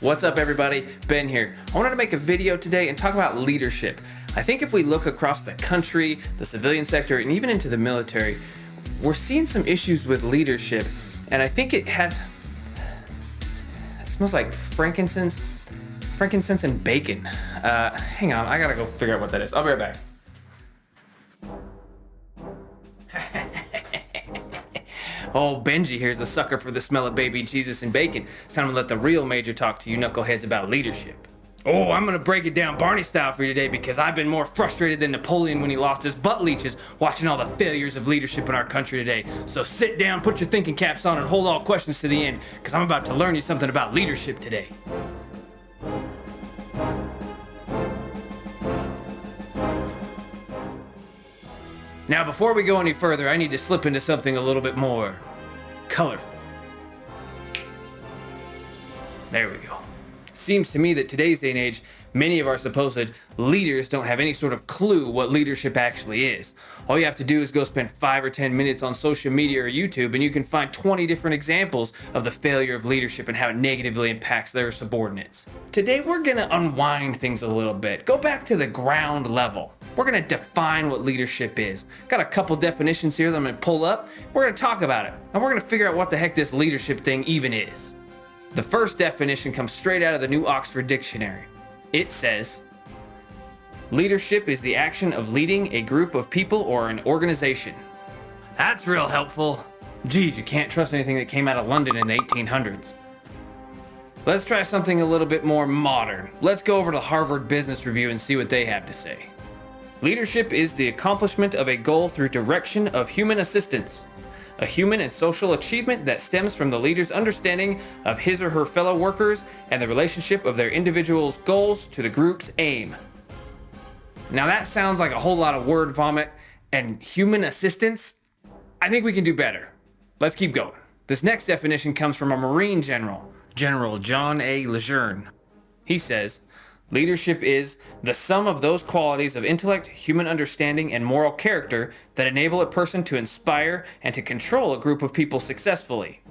What's up everybody, Ben here. I wanted to make a video today and talk about leadership. I think if we look across the country, the civilian sector, and even into the military, we're seeing some issues with leadership. And I think it smells like frankincense and bacon. Hang on, I gotta go figure out what that is. I'll be right back. Oh, Benji here's a sucker for the smell of baby Jesus and bacon. It's time to let the real Major talk to you knuckleheads about leadership. Oh, I'm gonna break it down Barney style for you today because I've been more frustrated than Napoleon when he lost his butt leeches watching all the failures of leadership in our country today. So sit down, put your thinking caps on, and hold all questions to the end because I'm about to learn you something about leadership today. Now, before we go any further, I need to slip into something a little bit more colorful. There we go. Seems to me that today's day and age, many of our supposed leaders don't have any sort of clue what leadership actually is. All you have to do is go spend 5 or 10 minutes on social media or YouTube and you can find 20 different examples of the failure of leadership and how it negatively impacts their subordinates. Today we're gonna unwind things a little bit, go back to the ground level. We're gonna define what leadership is. Got a couple definitions here that I'm gonna pull up. We're gonna talk about it, and we're gonna figure out what the heck this leadership thing even is. The first definition comes straight out of the New Oxford Dictionary. It says, leadership is the action of leading a group of people or an organization. That's real helpful. Geez, you can't trust anything that came out of London in the 1800s. Let's try something a little bit more modern. Let's go over to Harvard Business Review and see what they have to say. Leadership is the accomplishment of a goal through direction of human assistance. A human and social achievement that stems from the leader's understanding of his or her fellow workers and the relationship of their individual's goals to the group's aim. Now that sounds like a whole lot of word vomit and human assistance. I think we can do better. Let's keep going. This next definition comes from a Marine general, General John A. Lejeune. He says, leadership is the sum of those qualities of intellect, human understanding, and moral character that enable a person to inspire and to control a group of people successfully.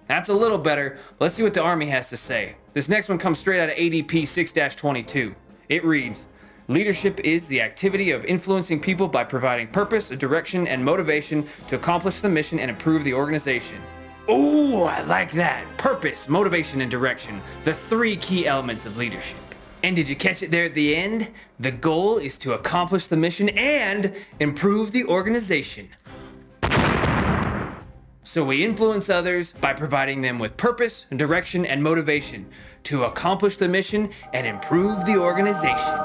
That's a little better. Let's see what the Army has to say. This next one comes straight out of ADP 6-22. It reads, leadership is the activity of influencing people by providing purpose, direction, and motivation to accomplish the mission and improve the organization. Ooh, I like that. Purpose, motivation, and direction. The 3 key elements of leadership. And did you catch it there at the end? The goal is to accomplish the mission and improve the organization. So we influence others by providing them with purpose, direction, and motivation to accomplish the mission and improve the organization.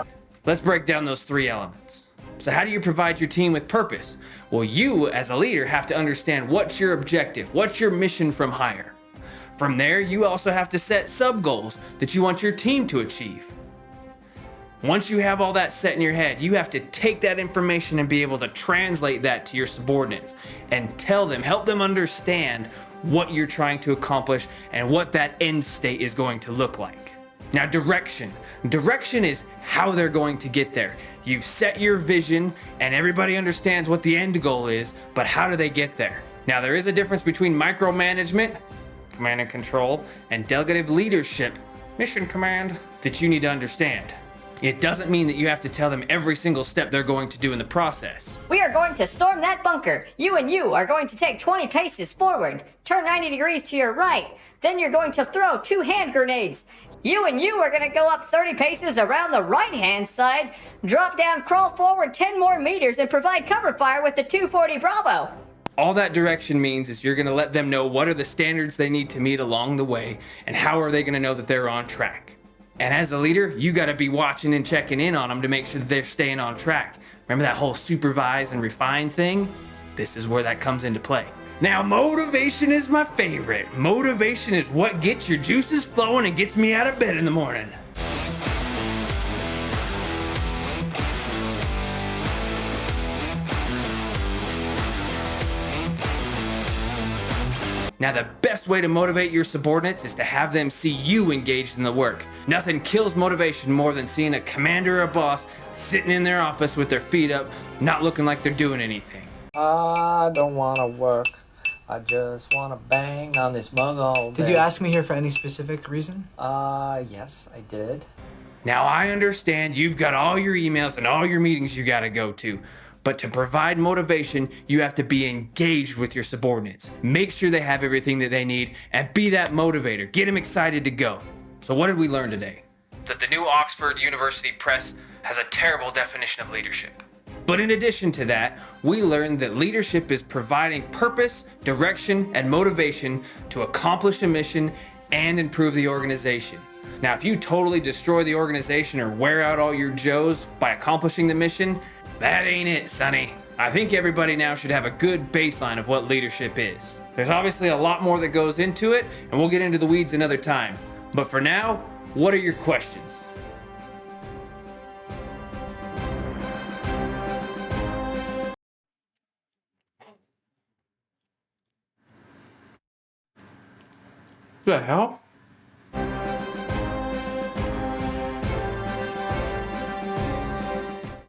Let's break down those 3 elements. So how do you provide your team with purpose? Well, you as a leader have to understand what's your objective, what's your mission from higher. From there, you also have to set sub-goals that you want your team to achieve. Once you have all that set in your head, you have to take that information and be able to translate that to your subordinates and tell them, help them understand what you're trying to accomplish and what that end state is going to look like. Now, direction. Direction is how they're going to get there. You've set your vision and everybody understands what the end goal is, but how do they get there? Now, there is a difference between micromanagement, command and control, and delegative leadership, mission command, that you need to understand. It doesn't mean that you have to tell them every single step they're going to do in the process. We are going to storm that bunker. You and you are going to take 20 paces forward, turn 90 degrees to your right. Then you're going to throw 2 hand grenades. You and you are going to go up 30 paces around the right-hand side, drop down, crawl forward 10 more meters, and provide cover fire with the 240 Bravo. All that direction means is you're going to let them know what are the standards they need to meet along the way, and how are they going to know that they're on track. And as a leader, you got to be watching and checking in on them to make sure that they're staying on track. Remember that whole supervise and refine thing? This is where that comes into play. Now, motivation is my favorite. Motivation is what gets your juices flowing and gets me out of bed in the morning. Now, the best way to motivate your subordinates is to have them see you engaged in the work. Nothing kills motivation more than seeing a commander or a boss sitting in their office with their feet up, not looking like they're doing anything. I don't want to work. I just want to bang on this mug all day. Did you ask me here for any specific reason? Yes, I did. Now, I understand you've got all your emails and all your meetings you got to go to, but to provide motivation, you have to be engaged with your subordinates. Make sure they have everything that they need and be that motivator. Get them excited to go. So what did we learn today? That the new Oxford University Press has a terrible definition of leadership. But in addition to that, we learned that leadership is providing purpose, direction, and motivation to accomplish a mission and improve the organization. Now, if you totally destroy the organization or wear out all your Joes by accomplishing the mission, that ain't it, sonny. I think everybody now should have a good baseline of what leadership is. There's obviously a lot more that goes into it, and we'll get into the weeds another time. But for now, what are your questions? The hell?